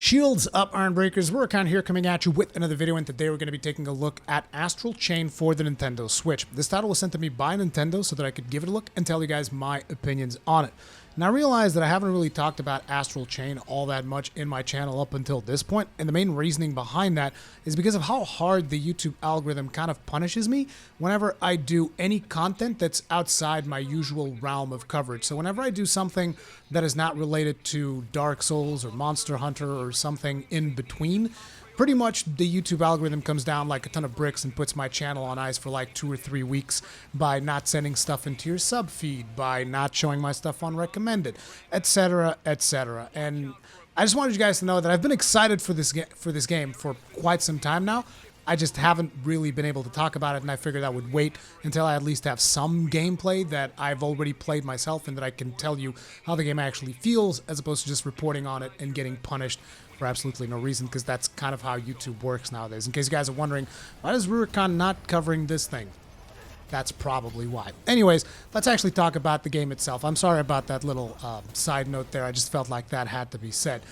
Shields up, Iron Breakers. We're kind of here coming at you with another video, and today we're going to be taking a look at Astral Chain for the Nintendo Switch. This title was sent to me by Nintendo so that I could give it a look and tell you guys my opinions on it. And I realized that I haven't really talked about Astral Chain all that much in my channel up until this point, and the main reasoning behind that is because of how hard the YouTube algorithm kind of punishes me whenever I do any content that's outside my usual realm of coverage. So whenever I do something that is not related to Dark Souls or Monster Hunter or something in between, pretty much the YouTube algorithm comes down like a ton of bricks and puts my channel on ice for like 2 or 3 weeks by not sending stuff into your sub feed, by not showing my stuff on recommended, etc., etc. And I just wanted you guys to know that I've been excited for this game for quite some time now. I just haven't really been able to talk about it, and I figured I would wait until I at least have some gameplay that I've already played myself and that I can tell you how the game actually feels, as opposed to just reporting on it and getting punished for absolutely no reason, because that's kind of how YouTube works nowadays. In case you guys are wondering, why is Rurikon not covering this thing? That's probably why. Anyways, let's actually talk about the game itself. I'm sorry about that little side note there. I just felt like that had to be said.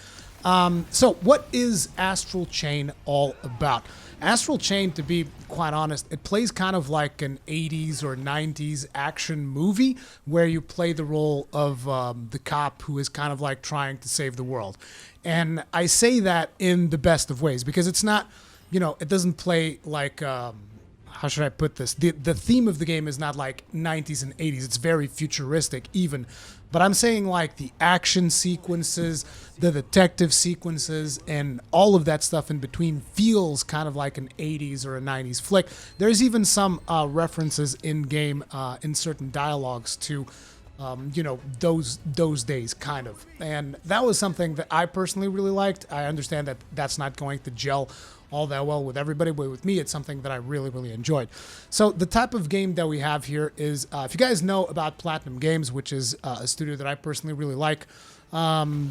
So what is Astral Chain all about? Astral Chain, to be quite honest, it plays kind of like an 80s or 90s action movie where you play the role of the cop who is kind of like trying to save the world. And I say that in the best of ways because it's not, you know, it doesn't play like, how should I put this? The theme of the game is not like 90s and 80s. It's very futuristic even. But I'm saying like the action sequences, the detective sequences, and all of that stuff in between feels kind of like an 80s or a 90s flick. There's even some references in game in certain dialogues to you know, those days, kind of. And that was something that I personally really liked. I understand that that's not going to gel all that well with everybody, but with me, it's something that I really enjoyed. So the type of game that we have here is, if you guys know about Platinum Games, which is a studio that I personally really like,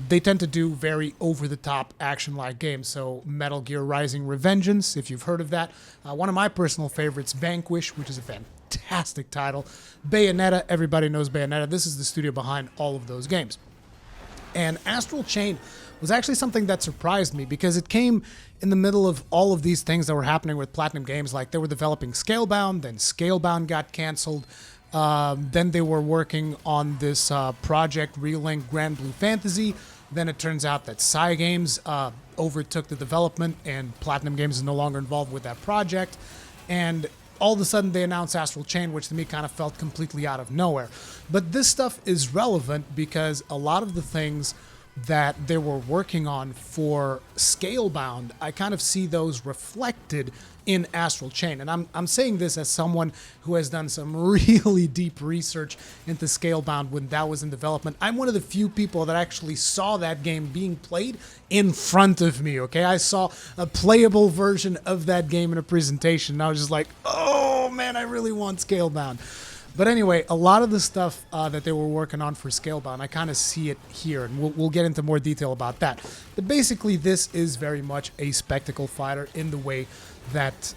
they tend to do very over-the-top action-like games. So Metal Gear Rising: Revengeance, if you've heard of that. One of my personal favorites, Vanquish, which is a fantastic title. Bayonetta, everybody knows Bayonetta. This is the studio behind all of those games. And Astral Chain was actually something that surprised me because it came in the middle of all of these things that were happening with Platinum Games. Like, they were developing Scalebound, then Scalebound got canceled. Then they were working on this project, Relink Grand Blue Fantasy. Then it turns out that Cygames overtook the development, and Platinum Games is no longer involved with that project. And all of a sudden they announced Astral Chain, which to me kind of felt completely out of nowhere. But this stuff is relevant because a lot of the things that they were working on for Scalebound, I kind of see those reflected in Astral Chain. And I'm saying this as someone who has done some really deep research into Scalebound when that was in development. I'm one of the few people that actually saw that game being played in front of me, okay? I saw a playable version of that game in a presentation, and I was just like, oh man, I really want Scalebound. But anyway, a lot of the stuff that they were working on for Scalebound, I kind of see it here, and we'll get into more detail about that. But basically, this is very much a spectacle fighter in the way that,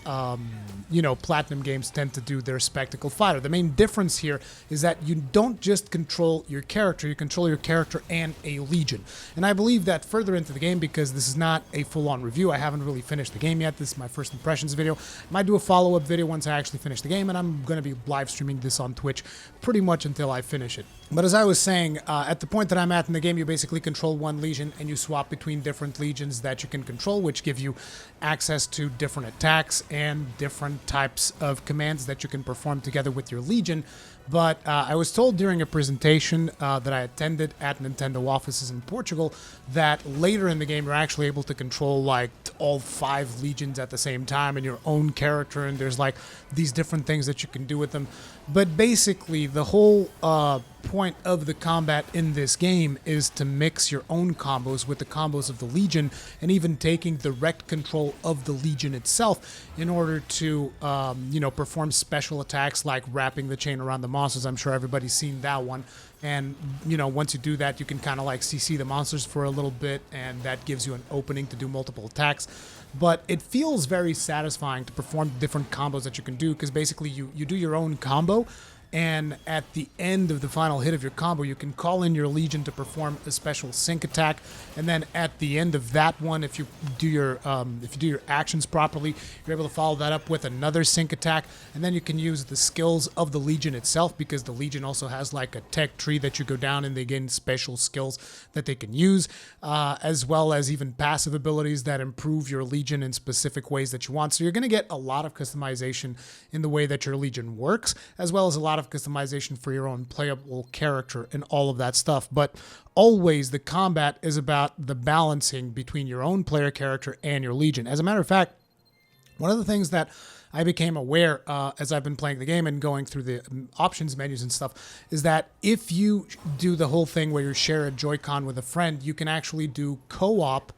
you know, Platinum Games tend to do their spectacle fighter. The main difference here is that you don't just control your character, you control your character and a legion. And I believe that further into the game, because this is not a full-on review, I haven't really finished the game yet, this is my first impressions video. I might do a follow-up video once I actually finish the game, and I'm going to be live streaming this on Twitch pretty much until I finish it. But as I was saying, at the point that I'm at in the game, you basically control one legion, and you swap between different legions that you can control, which give you access to different attacks and different types of commands that you can perform together with your legion. But I was told during a presentation that I attended at Nintendo offices in Portugal that later in the game you're actually able to control like all 5 legions at the same time and your own character, and there's like these different things that you can do with them. But basically the whole point of the combat in this game is to mix your own combos with the combos of the Legion, and even taking direct control of the Legion itself in order to, you know, perform special attacks like wrapping the chain around the monsters. I'm sure everybody's seen that one. And, you know, once you do that, you can kind of like CC the monsters for a little bit, and that gives you an opening to do multiple attacks. But it feels very satisfying to perform different combos that you can do, because basically you do your own combo, and at the end of the final hit of your combo, you can call in your Legion to perform a special sync attack, and then at the end of that one, if you do your actions properly, you're able to follow that up with another sync attack, and then you can use the skills of the Legion itself, because the Legion also has like a tech tree that you go down and they gain special skills that they can use, as well as even passive abilities that improve your Legion in specific ways that you want. So you're going to get a lot of customization in the way that your Legion works, as well as a lot of customization for your own playable character and all of that stuff. But always the combat is about the balancing between your own player character and your Legion. As a matter of fact, one of the things that I became aware as I've been playing the game and going through the options menus and stuff is that if you do the whole thing where you share a Joy-Con with a friend, you can actually do co-op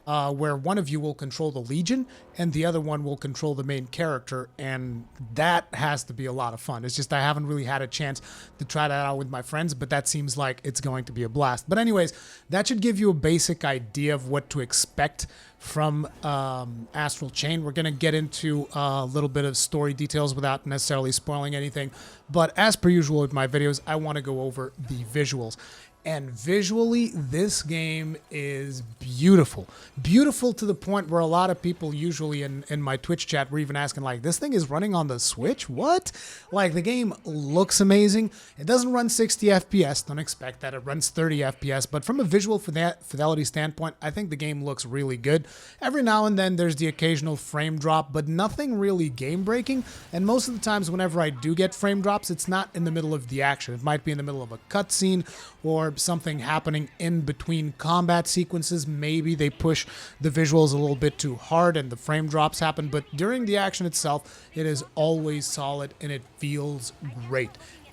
where one of you will control the Legion and the other one will control the main character, and that has to be a lot of fun. It's just I haven't really had a chance to try that out with my friends, but that seems like it's going to be a blast. But anyways, that should give you a basic idea of what to expect from Astral Chain. We're going to get into a little bit of story details without necessarily spoiling anything, but as per usual with my videos, I want to go over the visuals. And visually, this game is beautiful. Beautiful to the point where a lot of people usually in my Twitch chat were even asking, like, this thing is running on the Switch? What? Like, the game looks amazing. It doesn't run 60 FPS. Don't expect that. It runs 30 FPS. But from a visual fidelity standpoint, I think the game looks really good. Every now and then, there's the occasional frame drop, but nothing really game-breaking. And most of the times, whenever I do get frame drops, it's not in the middle of the action. It might be in the middle of a cutscene or something happening in between combat sequences. Maybe they push the visuals a little bit too hard and the frame drops happen, but during the action itself, it is always solid and it feels great.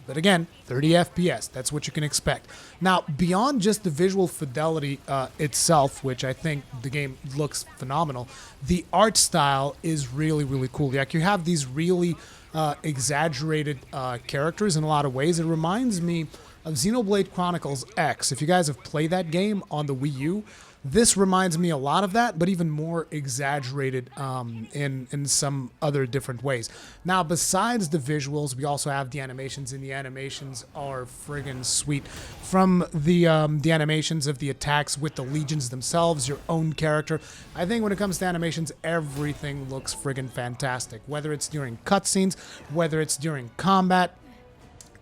But again, 30 FPS, that's what you can expect. Now, beyond just the visual fidelity itself, which I think the game looks phenomenal, the art style is really, really cool. Like, you have these really exaggerated characters in a lot of ways. It reminds me of Xenoblade Chronicles X. If you guys have played that game on the Wii U, this reminds me a lot of that, but even more exaggerated in some other different ways. Now, besides the visuals, we also have the animations, and the animations are friggin' sweet. From the animations of the attacks with the legions themselves, your own character, I think when it comes to animations, everything looks friggin' fantastic. Whether it's during cutscenes, whether it's during combat,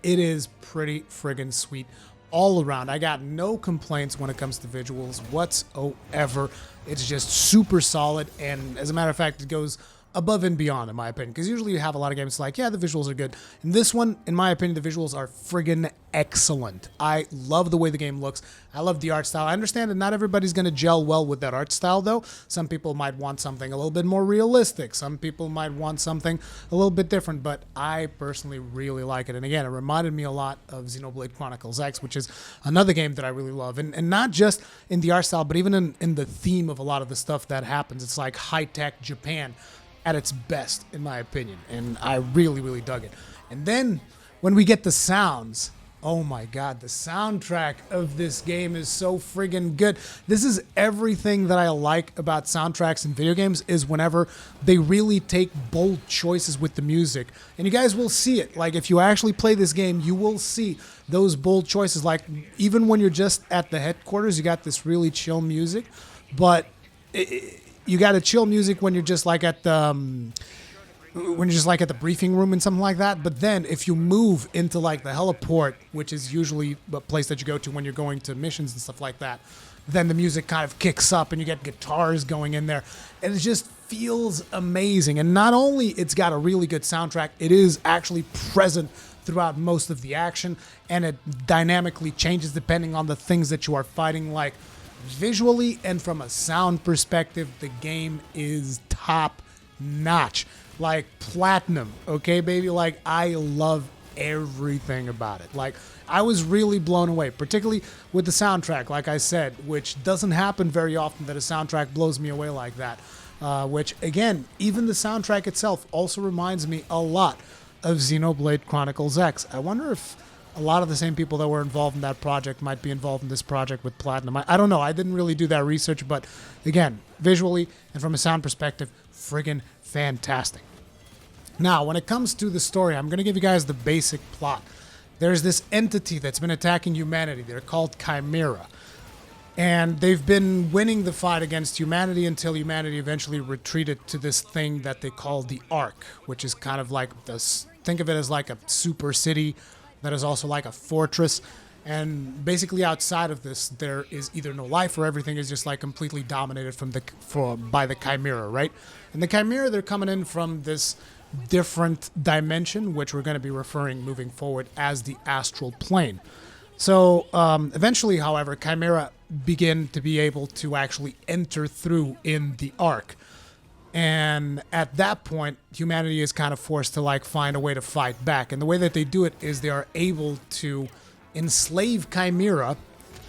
it is pretty friggin' sweet all around. I got no complaints when it comes to visuals whatsoever. It's just super solid, and as a matter of fact, it goes above and beyond, in my opinion, because usually you have a lot of games like, yeah, the visuals are good. In this one, in my opinion, the visuals are friggin' excellent. I love the way the game looks. I love the art style. I understand that not everybody's going to gel well with that art style, though. Some people might want something a little bit more realistic. Some people might want something a little bit different, but I personally really like it. And again, it reminded me a lot of Xenoblade Chronicles X, which is another game that I really love. And not just in the art style, but even in the theme of a lot of the stuff that happens. It's like high-tech Japan at its best, in my opinion, and I really, really dug it. And then when we get the sounds, oh my god, the soundtrack of this game is so friggin' good. This is everything that I like about soundtracks in video games, is whenever they really take bold choices with the music. And you guys will see it. Like, if you actually play this game, you will see those bold choices. Like, even when you're just at the headquarters, you got this really chill music, but you got a chill music when you're just like at the briefing room and something like that. But then if you move into like the heliport, which is usually the place that you go to when you're going to missions and stuff like that, then the music kind of kicks up and you get guitars going in there, and it just feels amazing. And not only it's got a really good soundtrack, it is actually present throughout most of the action, and it dynamically changes depending on the things that you are fighting. Like, visually and from a sound perspective, the game is top notch, like platinum. Okay, baby, like, I love everything about it. Like, I was really blown away, particularly with the soundtrack, like I said, which doesn't happen very often that a soundtrack blows me away like that. Which, again, even the soundtrack itself also reminds me a lot of Xenoblade Chronicles X. I wonder if a lot of the same people that were involved in that project might be involved in this project with Platinum. I don't know. I didn't really do that research, but again, visually and from a sound perspective, friggin' fantastic. Now, when it comes to the story, I'm going to give you guys the basic plot. There's this entity that's been attacking humanity. They're called Chimera. And they've been winning the fight against humanity until humanity eventually retreated to this thing that they call the Ark, which is kind of like this, think of it as like a super city that is also like a fortress. And basically outside of this, there is either no life or everything is just like completely dominated by the Chimera, right? And the Chimera, they're coming in from this different dimension, which we're going to be referring moving forward as the Astral Plane. So eventually, however, Chimera begin to be able to actually enter through in the Ark. And at that point, humanity is kind of forced to like find a way to fight back. And the way that they do it is they are able to enslave Chimera,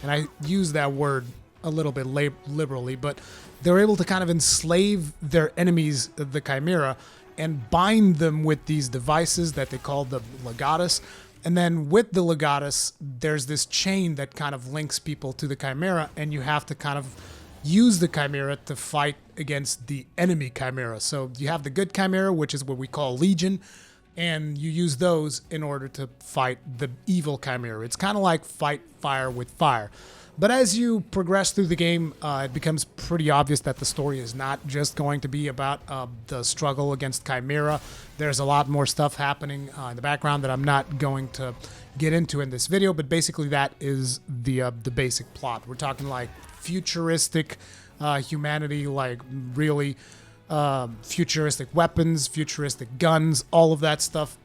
and I use that word a little bit liberally, but they're able to kind of enslave their enemies, the Chimera, and bind them with these devices that they call the legatus. And then with the legatus, there's this chain that kind of links people to the Chimera, and you have to kind of use the Chimera to fight against the enemy Chimera. So you have the good Chimera, which is what we call Legion, and you use those in order to fight the evil Chimera. It's kind of like fight fire with fire. But as you progress through the game, it becomes pretty obvious that the story is not just going to be about the struggle against Chimera. There's a lot more stuff happening in the background that I'm not going to get into in this video, but basically that is the basic plot. We're talking like futuristic humanity, like really futuristic weapons, futuristic guns, all of that stuff.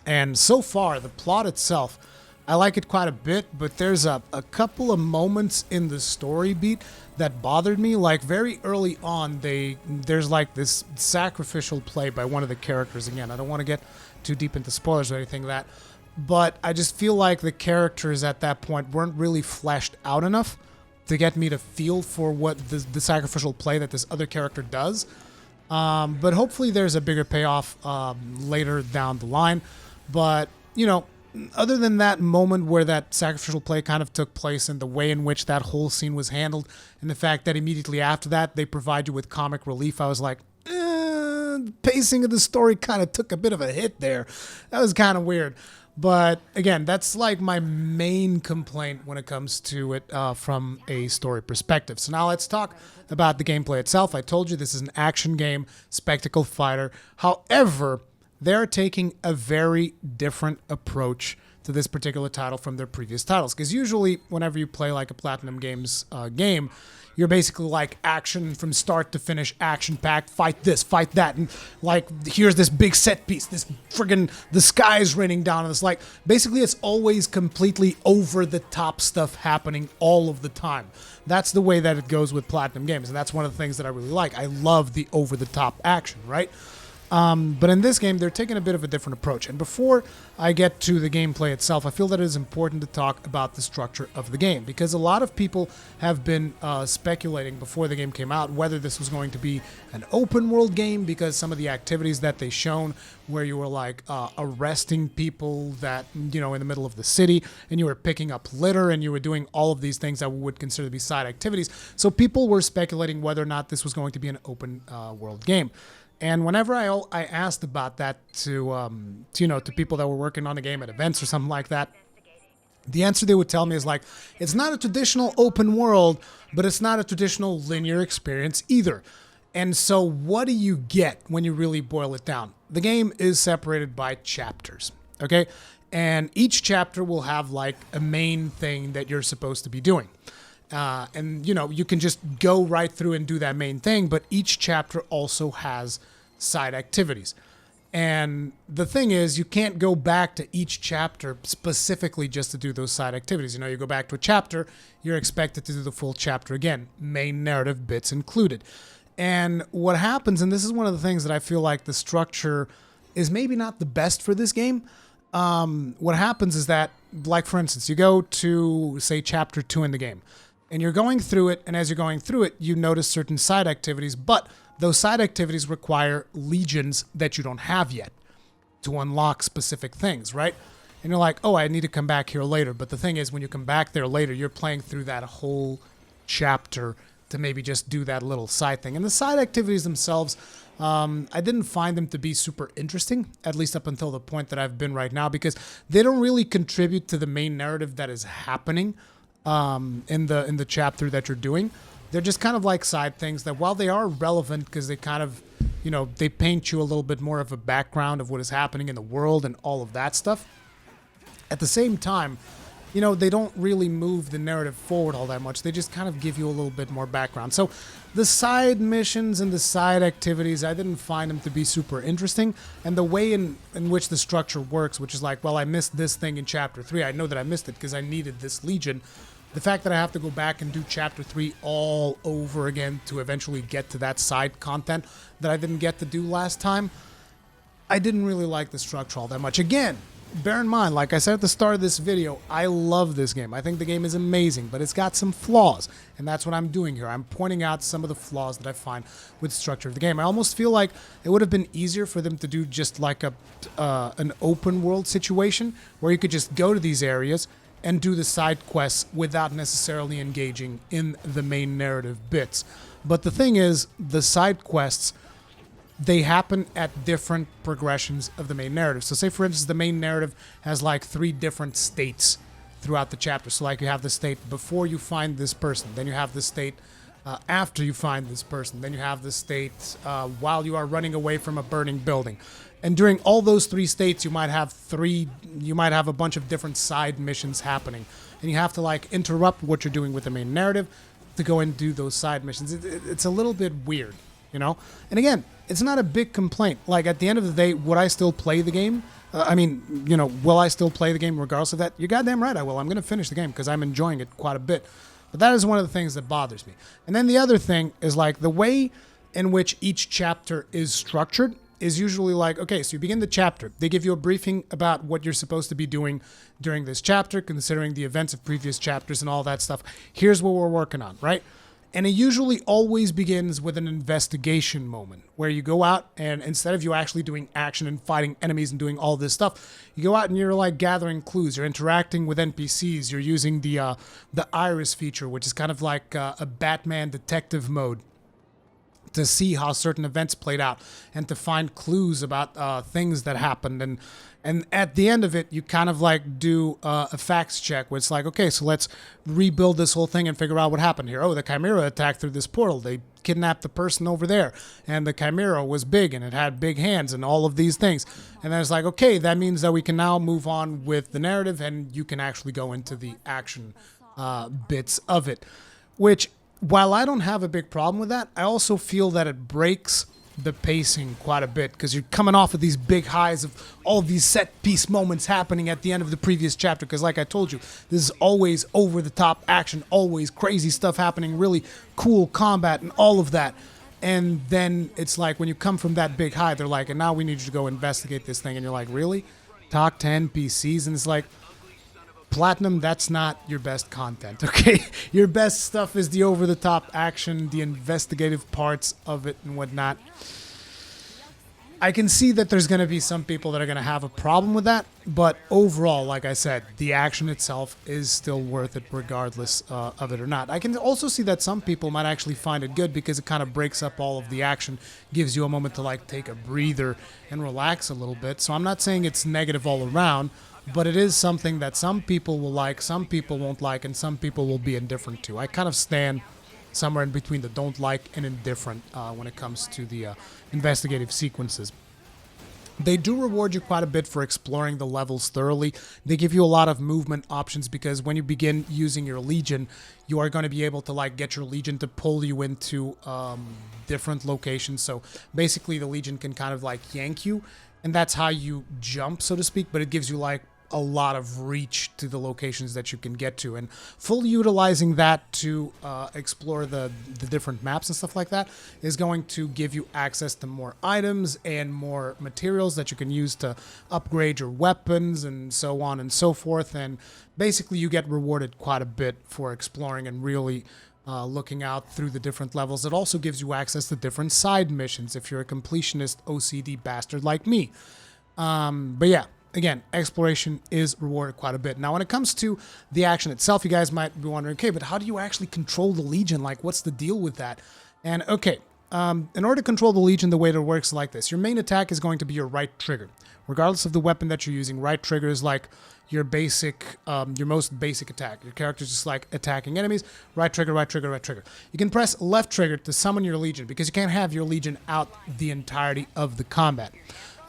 And so far, the plot itself, I like it quite a bit, but there's a couple of moments in the story beat that bothered me. Like very early on, there's like this sacrificial play by one of the characters. Again, I don't want to get too deep into spoilers or anything like that, but I just feel like the characters at that point weren't really fleshed out enough to get me to feel for what the sacrificial play that this other character does. But hopefully there's a bigger payoff later down the line. But, you know, other than that moment where that sacrificial play kind of took place and the way in which that whole scene was handled, and the fact that immediately after that they provide you with comic relief, I was like, the pacing of the story kind of took a bit of a hit there. That was kind of weird. But again, that's like my main complaint when it comes to it from a story perspective. So now let's talk about the gameplay itself. I told you this is an action game, spectacle fighter. However, they're taking a very different approach to this particular title from their previous titles. Because usually whenever you play like a Platinum Games game, you're basically like action from start to finish, action-packed, fight this, fight that, and like here's this big set piece, this friggin' the sky's raining down, and it's like basically it's always completely over-the-top stuff happening all of the time. That's the way that it goes with Platinum Games, and that's one of the things that I really like. I love the over-the-top action, right? But in this game, they're taking a bit of a different approach. And before I get to the gameplay itself, I feel that it is important to talk about the structure of the game, because a lot of people have been speculating before the game came out whether this was going to be an open world game, because some of the activities that they shown where you were like arresting people that, you know, in the middle of the city, and you were picking up litter, and you were doing all of these things that we would consider to be side activities. So people were speculating whether or not this was going to be an open world game. And whenever I asked about that to people that were working on the game at events or something like that, the answer they would tell me is like, it's not a traditional open world, but it's not a traditional linear experience either. And so what do you get when you really boil it down? The game is separated by chapters, okay? And each chapter will have like a main thing that you're supposed to be doing. And, you know, you can just go right through and do that main thing, but each chapter also has side activities. And the thing is, you can't go back to each chapter specifically just to do those side activities. You know, you go back to a chapter, you're expected to do the full chapter again, main narrative bits included. And what happens, and this is one of the things that I feel like the structure is maybe not the best for this game. What happens is that, like for instance, you go to, say, chapter 2 in the game, and you're going through it, and as you're going through it, you notice certain side activities, but those side activities require legions that you don't have yet to unlock specific things, right? And you're like, oh, I need to come back here later. But the thing is, when you come back there later, you're playing through that whole chapter to maybe just do that little side thing. And the side activities themselves, I didn't find them to be super interesting, at least up until the point that I've been right now, because they don't really contribute to the main narrative that is happening in the chapter that you're doing. They're just kind of like side things that, while they are relevant because they kind of, they paint you a little bit more of a background of what is happening in the world and all of that stuff. At the same time, they don't really move the narrative forward all that much. They just kind of give you a little bit more background. So the side missions and the side activities, I didn't find them to be super interesting. And the way in which the structure works, which is like, well, I missed this thing in Chapter 3. I know that I missed it because I needed this Legion. The fact that I have to go back and do Chapter 3 all over again to eventually get to that side content that I didn't get to do last time, I didn't really like the structure all that much. Again, bear in mind, like I said at the start of this video, I love this game. I think the game is amazing, but it's got some flaws, and that's what I'm doing here. I'm pointing out some of the flaws that I find with the structure of the game. I almost feel like it would have been easier for them to do just like an open world situation where you could just go to these areas and do the side quests without necessarily engaging in the main narrative bits. But the thing is, the side quests, they happen at different progressions of the main narrative. So say, for instance, the main narrative has like 3 different states throughout the chapter. So like you have the state before you find this person, then you have the state after you find this person, then you have the state while you are running away from a burning building. And during all those 3 states, you might have a bunch of different side missions happening. And you have to like interrupt what you're doing with the main narrative to go and do those side missions. It's a little bit weird, And again, it's not a big complaint. Like, at the end of the day, would I still play the game? Will I still play the game regardless of that? You're goddamn right I will. I'm going to finish the game because I'm enjoying it quite a bit. But that is one of the things that bothers me. And then the other thing is like the way in which each chapter is structured is usually like, okay, so you begin the chapter. They give you a briefing about what you're supposed to be doing during this chapter, considering the events of previous chapters and all that stuff. Here's what we're working on, right? And it usually always begins with an investigation moment where you go out and instead of you actually doing action and fighting enemies and doing all this stuff, you go out and you're like gathering clues. You're interacting with NPCs. You're using the iris feature, which is kind of like a Batman detective mode, to see how certain events played out and to find clues about things that happened. And at the end of it, you kind of like do a facts check where it's like, okay, so let's rebuild this whole thing and figure out what happened here. Oh, the Chimera attacked through this portal. They kidnapped the person over there. And the Chimera was big and it had big hands and all of these things. And then it's like, okay, that means that we can now move on with the narrative and you can actually go into the action bits of it. Which, while I don't have a big problem with that, I also feel that it breaks the pacing quite a bit because you're coming off of these big highs of all of these set piece moments happening at the end of the previous chapter. Because like I told you, this is always over the top action, always crazy stuff happening, really cool combat and all of that. And then it's like when you come from that big high, they're like, and now we need you to go investigate this thing. And you're like, really? Talk to NPCs? And it's like, Platinum, that's not your best content, okay? Your best stuff is the over-the-top action, the investigative parts of it and whatnot. I can see that there's going to be some people that are going to have a problem with that, but overall, like I said, the action itself is still worth it regardless of it or not. I can also see that some people might actually find it good because it kind of breaks up all of the action, gives you a moment to like take a breather and relax a little bit. So I'm not saying it's negative all around, but it is something that some people will like, some people won't like, and some people will be indifferent to. I kind of stand somewhere in between the don't like and indifferent when it comes to the investigative sequences. They do reward you quite a bit for exploring the levels thoroughly. They give you a lot of movement options because when you begin using your Legion, you are going to be able to like get your Legion to pull you into different locations. So basically the Legion can kind of like yank you, and that's how you jump, so to speak, but it gives you like a lot of reach to the locations that you can get to, and fully utilizing that to explore the different maps and stuff like that is going to give you access to more items and more materials that you can use to upgrade your weapons and so on and so forth. And basically you get rewarded quite a bit for exploring and really looking out through the different levels. It also gives you access to different side missions if you're a completionist OCD bastard like me. But yeah, again, exploration is rewarded quite a bit. Now, when it comes to the action itself, you guys might be wondering, okay, but how do you actually control the Legion? Like, what's the deal with that? And okay, in order to control the Legion, the way that it works is like this. Your main attack is going to be your right trigger. Regardless of the weapon that you're using, right trigger is like your basic, your most basic attack. Your character's just like attacking enemies. Right trigger, right trigger, right trigger. You can press left trigger to summon your Legion because you can't have your Legion out the entirety of the combat.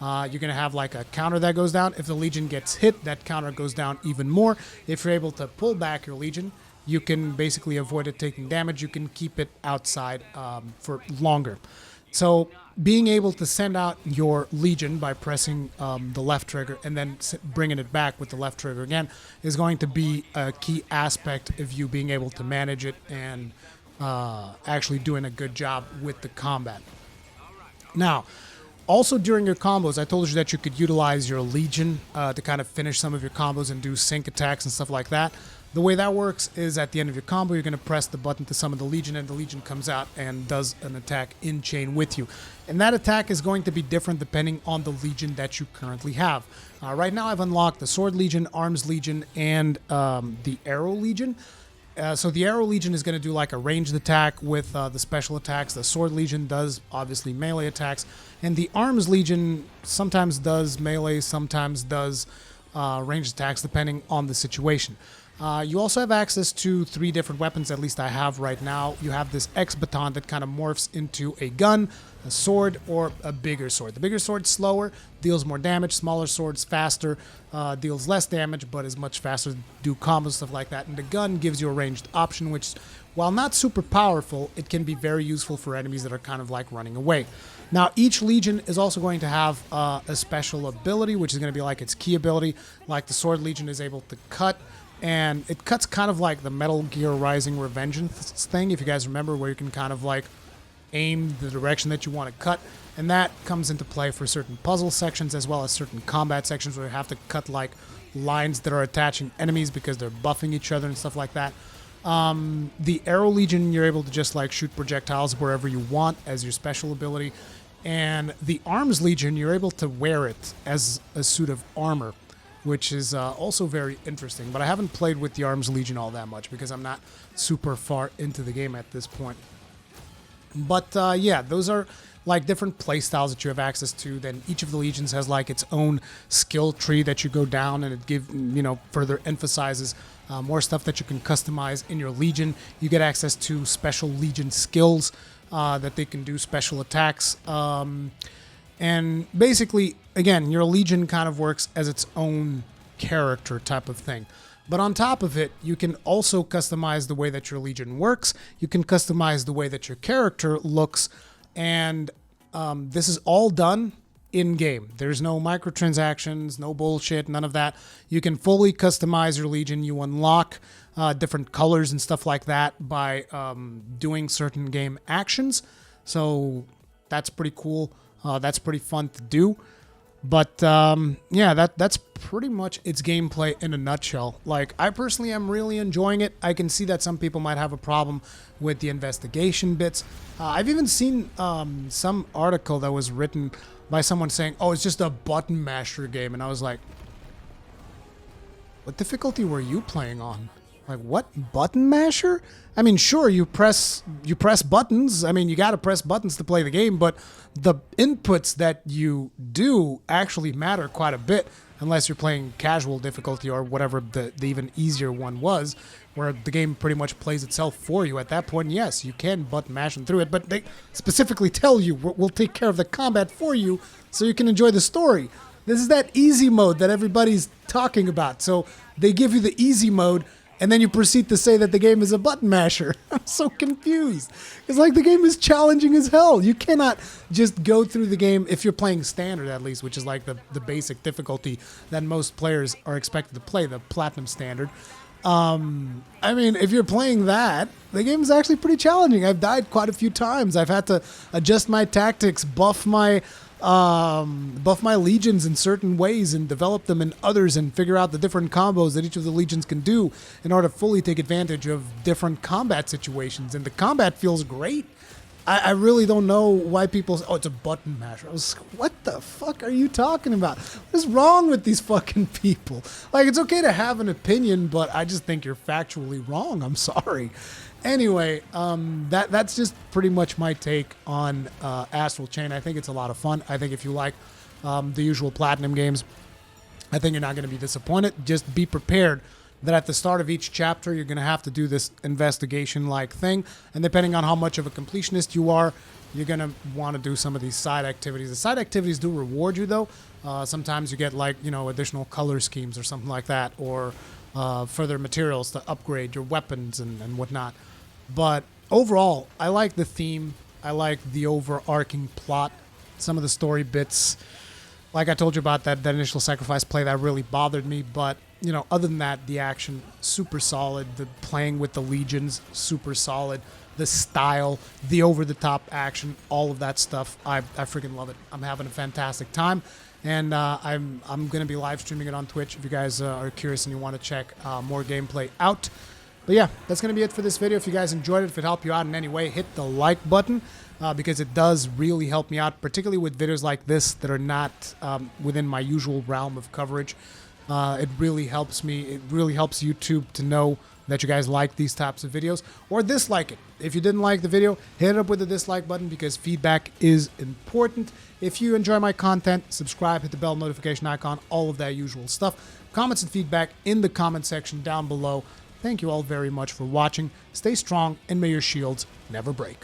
You're going to have like a counter that goes down. If the Legion gets hit, that counter goes down even more. If you're able to pull back your Legion, you can basically avoid it taking damage. You can keep it outside for longer. So being able to send out your Legion by pressing the left trigger and then bringing it back with the left trigger again is going to be a key aspect of you being able to manage it and actually doing a good job with the combat. Now, also during your combos, I told you that you could utilize your Legion to kind of finish some of your combos and do sync attacks and stuff like that. The way that works is at the end of your combo, you're going to press the button to summon the Legion, and the Legion comes out and does an attack in chain with you. And that attack is going to be different depending on the Legion that you currently have. Right now, I've unlocked the Sword Legion, Arms Legion, and the Arrow Legion. So the Arrow Legion is going to do like a ranged attack with the special attacks. The Sword Legion does obviously melee attacks. And the Arms Legion sometimes does melee, sometimes does ranged attacks depending on the situation. You also have access to 3 different weapons, at least I have right now. You have this X-Baton that kind of morphs into a gun, a sword, or a bigger sword. The bigger sword's slower, deals more damage. Smaller sword's faster, deals less damage, but is much faster to do combos, stuff like that. And the gun gives you a ranged option, which, while not super powerful, it can be very useful for enemies that are kind of like running away. Now, each Legion is also going to have a special ability, which is going to be like its key ability. Like the Sword Legion is able to cut, and it cuts kind of like the Metal Gear Rising Revengeance thing, if you guys remember, where you can kind of like aim the direction that you want to cut. And that comes into play for certain puzzle sections as well as certain combat sections where you have to cut like lines that are attaching enemies because they're buffing each other and stuff like that. The Arrow Legion, you're able to just like shoot projectiles wherever you want as your special ability. And the Arms Legion, you're able to wear it as a suit of armor, which is also very interesting. But I haven't played with the Arms Legion all that much because I'm not super far into the game at this point. But yeah, those are like different play styles that you have access to. Then each of the Legions has like its own skill tree that you go down, and it further emphasizes more stuff that you can customize in your Legion. You get access to special Legion skills that they can do special attacks. And basically, again, your Legion kind of works as its own character type of thing. But on top of it, you can also customize the way that your Legion works. You can customize the way that your character looks. And this is all done in-game. There's no microtransactions, no bullshit, none of that. You can fully customize your Legion. You unlock different colors and stuff like that by doing certain game actions. So that's pretty cool. That's pretty fun to do. But yeah, that's pretty much its gameplay in a nutshell. Like, I personally am really enjoying it. I can see that some people might have a problem with the investigation bits. I've even seen some article that was written by someone saying, oh, it's just a button masher game. And I was like, what difficulty were you playing on? Like, what? Button masher? I mean, sure, you press buttons. I mean, you got to press buttons to play the game, but the inputs that you do actually matter quite a bit, unless you're playing casual difficulty or whatever the even easier one was, where the game pretty much plays itself for you. At that point, yes, you can button mash them through it, but they specifically tell you, we'll take care of the combat for you so you can enjoy the story. This is that easy mode that everybody's talking about. So they give you the easy mode, and then you proceed to say that the game is a button masher. I'm so confused. It's like the game is challenging as hell. You cannot just go through the game, if you're playing standard at least, which is like the basic difficulty that most players are expected to play, the platinum standard. I mean, if you're playing that, the game is actually pretty challenging. I've died quite a few times. I've had to adjust my tactics, buff my legions in certain ways and develop them in others and figure out the different combos that each of the legions can do in order to fully take advantage of different combat situations. And the combat feels great. I really don't know why people say, oh, it's a button masher. I was like, what the fuck are you talking about? What is wrong with these fucking people? Like, it's okay to have an opinion, but I just think you're factually wrong. I'm sorry. Anyway, that's just pretty much my take on Astral Chain. I think it's a lot of fun. I think if you like the usual Platinum games, I think you're not going to be disappointed. Just be prepared that at the start of each chapter, you're going to have to do this investigation-like thing. And depending on how much of a completionist you are, you're going to want to do some of these side activities. The side activities do reward you, though. Sometimes you get, like, you know, additional color schemes or something like that, or further materials to upgrade your weapons and whatnot. But overall, I like the theme. I like the overarching plot. Some of the story bits, like I told you about that initial sacrifice play, that really bothered me. But, you know, other than that, the action, super solid. The playing with the legions, super solid. The style, the over-the-top action, all of that stuff, I freaking love it. I'm having a fantastic time. And I'm going to be live streaming it on Twitch if you guys are curious and you want to check more gameplay out. But yeah, that's going to be it for this video. If you guys enjoyed it, if it helped you out in any way, hit the like button because it does really help me out, particularly with videos like this that are not within my usual realm of coverage. It really helps me. It really helps YouTube to know that you guys like these types of videos or dislike it. If you didn't like the video, hit it up with the dislike button because feedback is important. If you enjoy my content, subscribe, hit the bell notification icon, all of that usual stuff. Comments and feedback in the comment section down below. Thank you all very much for watching. Stay strong and may your shields never break.